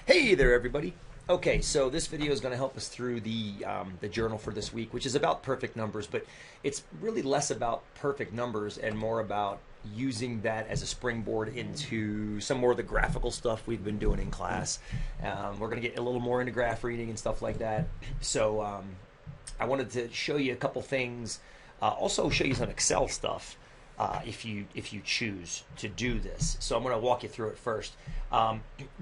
Hey there, everybody. Okay, so this video is going to help us through the journal for this week, which is about perfect numbers, but it's really less about perfect numbers and more about using that as a springboard into some more of the graphical stuff we've been doing in class. We're going to get a little more into graph reading and stuff like that. So I wanted to show you a couple things, also show you some Excel stuff if you choose to do this. So I'm going to walk you through it first.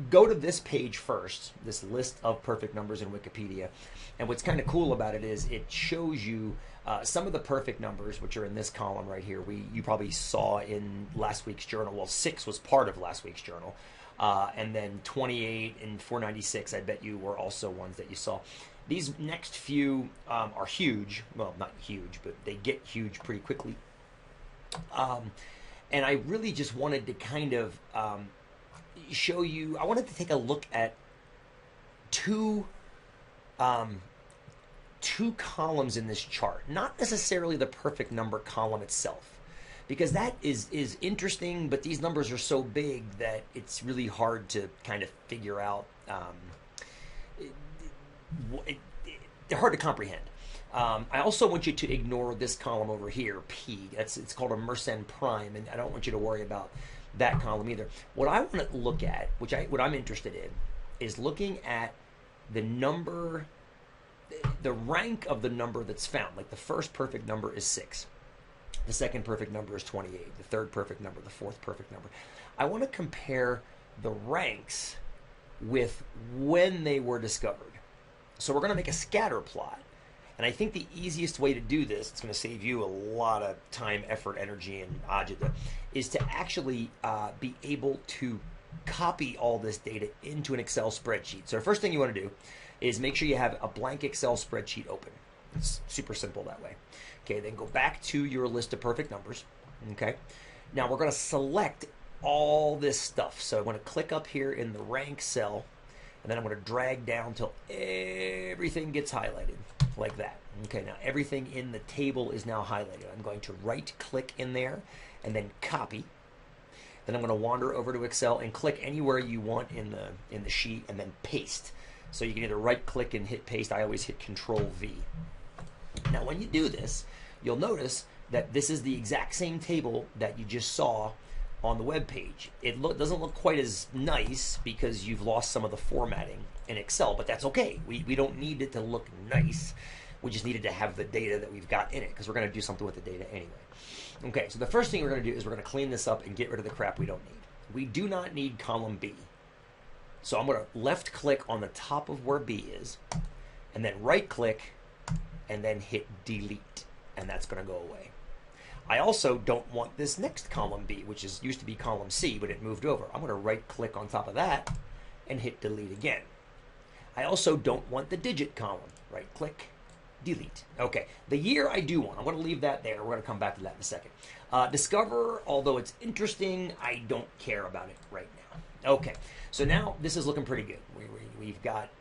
Go to this page first, this list of perfect numbers in Wikipedia. And what's kind of cool about it is it shows you some of the perfect numbers, which are in this column right here. You probably saw in last week's journal. Well, 6 was part of last week's journal. And then 28 and 496, I bet you were also ones that you saw. These next few are huge. Well, not huge, but they get huge pretty quickly. And I really just wanted to kind of show you, I wanted to take a look at two columns in this chart, not necessarily the perfect number column itself, because that is interesting, but these numbers are so big that it's really hard to kind of figure out. They're hard to comprehend. I also want you to ignore this column over here, P. It's called a Mersenne prime, and I don't want you to worry about that column either. What I want to look at, what I'm interested in, is looking at the number, the rank of the number that's found. Like the first perfect number is 6. The second perfect number is 28. The third perfect number, the fourth perfect number. I want to compare the ranks with when they were discovered. So we're going to make a scatter plot. And I think the easiest way to do this, it's going to save you a lot of time, effort, energy, and agita, is to actually be able to copy all this data into an Excel spreadsheet. So the first thing you want to do is make sure you have a blank Excel spreadsheet open. It's super simple that way. Okay, then go back to your list of perfect numbers. Okay, now we're going to select all this stuff. So I want to click up here in the rank cell, and then I'm going to drag down till everything gets highlighted like that. Okay, now everything in the table is now highlighted. I'm going to right click in there and then copy. Then I'm going to wander over to Excel and click anywhere you want in the sheet and then paste. So you can either right click and hit paste. I always hit Control V. Now when you do this, you'll notice that this is the exact same table that you just saw on the web page. It doesn't look quite as nice because you've lost some of the formatting in Excel, but that's okay. We don't need it to look nice. We just needed to have the data that we've got in it because we're going to do something with the data anyway. Okay, so the first thing we're going to do is we're going to clean this up and get rid of the crap we don't need. We do not need column B. So I'm going to left click on the top of where B is, and then right click, and then hit delete, and that's going to go away. I also don't want this next column B, which used to be column C, but it moved over. I'm going to right click on top of that and hit delete again. I also don't want the digit column. Right click, delete. Okay, the year I do want. I'm going to leave that there. We're going to come back to that in a second. Discover, although it's interesting, I don't care about it right now. Okay, so now this is looking pretty good. We've got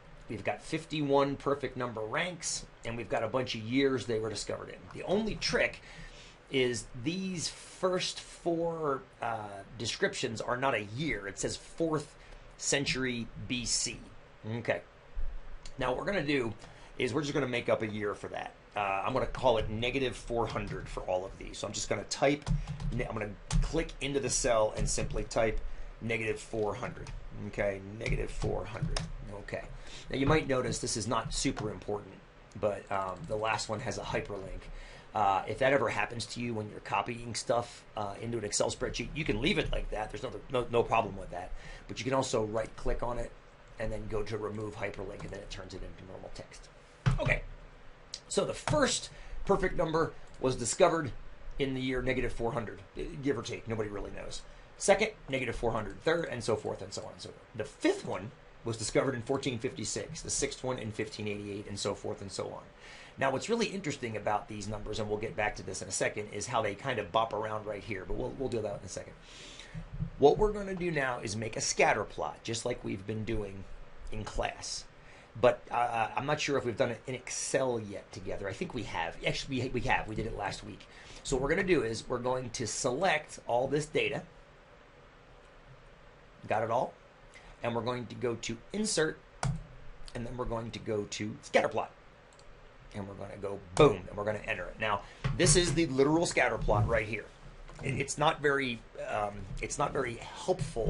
51 perfect number ranks, and we've got a bunch of years they were discovered in. The only trick is these first 4 descriptions are not a year. It says 4th century BC. Okay. Now what we're going to do is we're just going to make up a year for that. I'm going to call it negative 400 for all of these. So I'm just going to type, I'm going to click into the cell and simply type negative 400. Okay, negative 400. Okay. Now you might notice this is not super important, but the last one has a hyperlink. If that ever happens to you when you're copying stuff into an Excel spreadsheet, you can leave it like that. There's no problem with that. But you can also right click on it and then go to remove hyperlink, and then it turns it into normal text. Okay, so the first perfect number was discovered in the year negative 400, give or take. Nobody really knows. Second, negative 400. Third, and so forth and so on and so forth. The fifth one was discovered in 1456. The sixth one in 1588, and so forth and so on. Now, what's really interesting about these numbers, and we'll get back to this in a second, is how they kind of bop around right here, but we'll do that in a second. What we're going to do now is make a scatter plot, just like we've been doing in class. But I'm not sure if we've done it in Excel yet together. I think we have. Actually, we have. We did it last week. So what we're going to do is we're going to select all this data. Got it all? and we're going to go to Insert, and then we're going to go to Scatterplot. And we're going to go boom, and we're going to enter it. Now, this is the literal scatter plot right here. It's not very helpful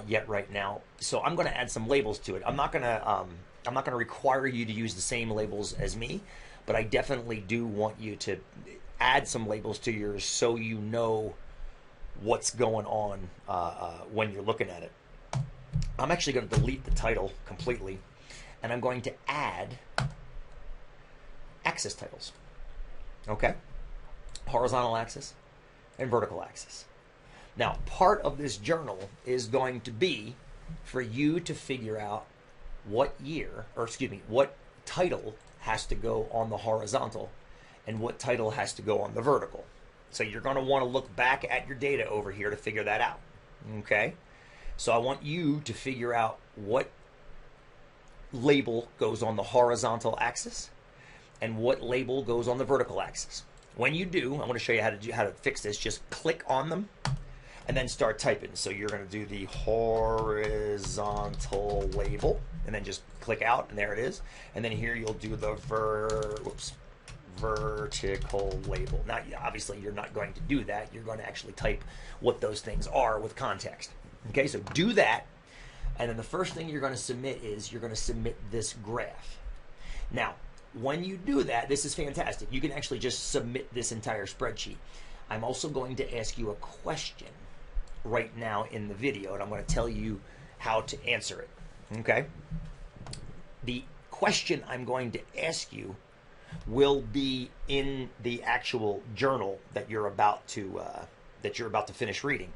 yet right now. So I'm going to add some labels to it. I'm not going to require you to use the same labels as me, but I definitely do want you to add some labels to yours so you know what's going on when you're looking at it. I'm actually going to delete the title completely, and I'm going to add axis titles. Okay? Horizontal axis and vertical axis. Now, part of this journal is going to be for you to figure out what title has to go on the horizontal and what title has to go on the vertical. So you're going to want to look back at your data over here to figure that out. Okay? So I want you to figure out what label goes on the horizontal axis and what label goes on the vertical axis. When you do, I'm going to show you how to fix this. Just click on them and then start typing. So you're going to do the horizontal label and then just click out, and there it is. And then here you'll do the vertical label. Now, obviously, you're not going to do that. You're going to actually type what those things are with context. Okay, so do that. And then the first thing you're going to submit is you're going to submit this graph. Now, when you do that, this is fantastic. You can actually just submit this entire spreadsheet. I'm also going to ask you a question right now in the video, and I'm going to tell you how to answer it. Okay? The question I'm going to ask you will be in the actual journal that you're about to finish reading.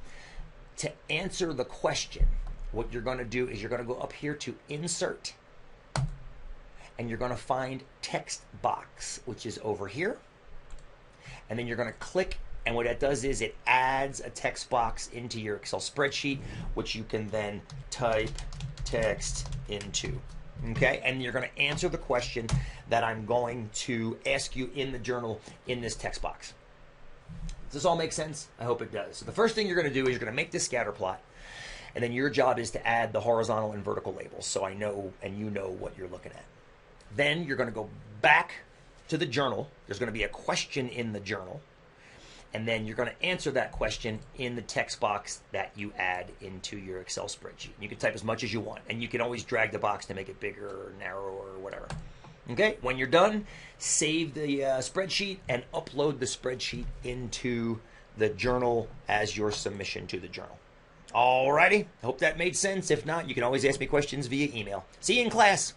To answer the question, what you're going to do is you're going to go up here to Insert, and you're going to find Text Box, which is over here. And then you're going to click, and what that does is it adds a text box into your Excel spreadsheet, which you can then type text into. Okay? And you're going to answer the question that I'm going to ask you in the journal in this text box. Does this all make sense? I hope it does. So the first thing you're going to do is you're going to make this scatter plot, and then your job is to add the horizontal and vertical labels so I know and you know what you're looking at. Then you're going to go back to the journal. There's going to be a question in the journal. And then you're going to answer that question in the text box that you add into your Excel spreadsheet. You can type as much as you want. And you can always drag the box to make it bigger or narrower or whatever. Okay, when you're done, save the spreadsheet and upload the spreadsheet into the journal as your submission to the journal. Alrighty, hope that made sense. If not, you can always ask me questions via email. See you in class.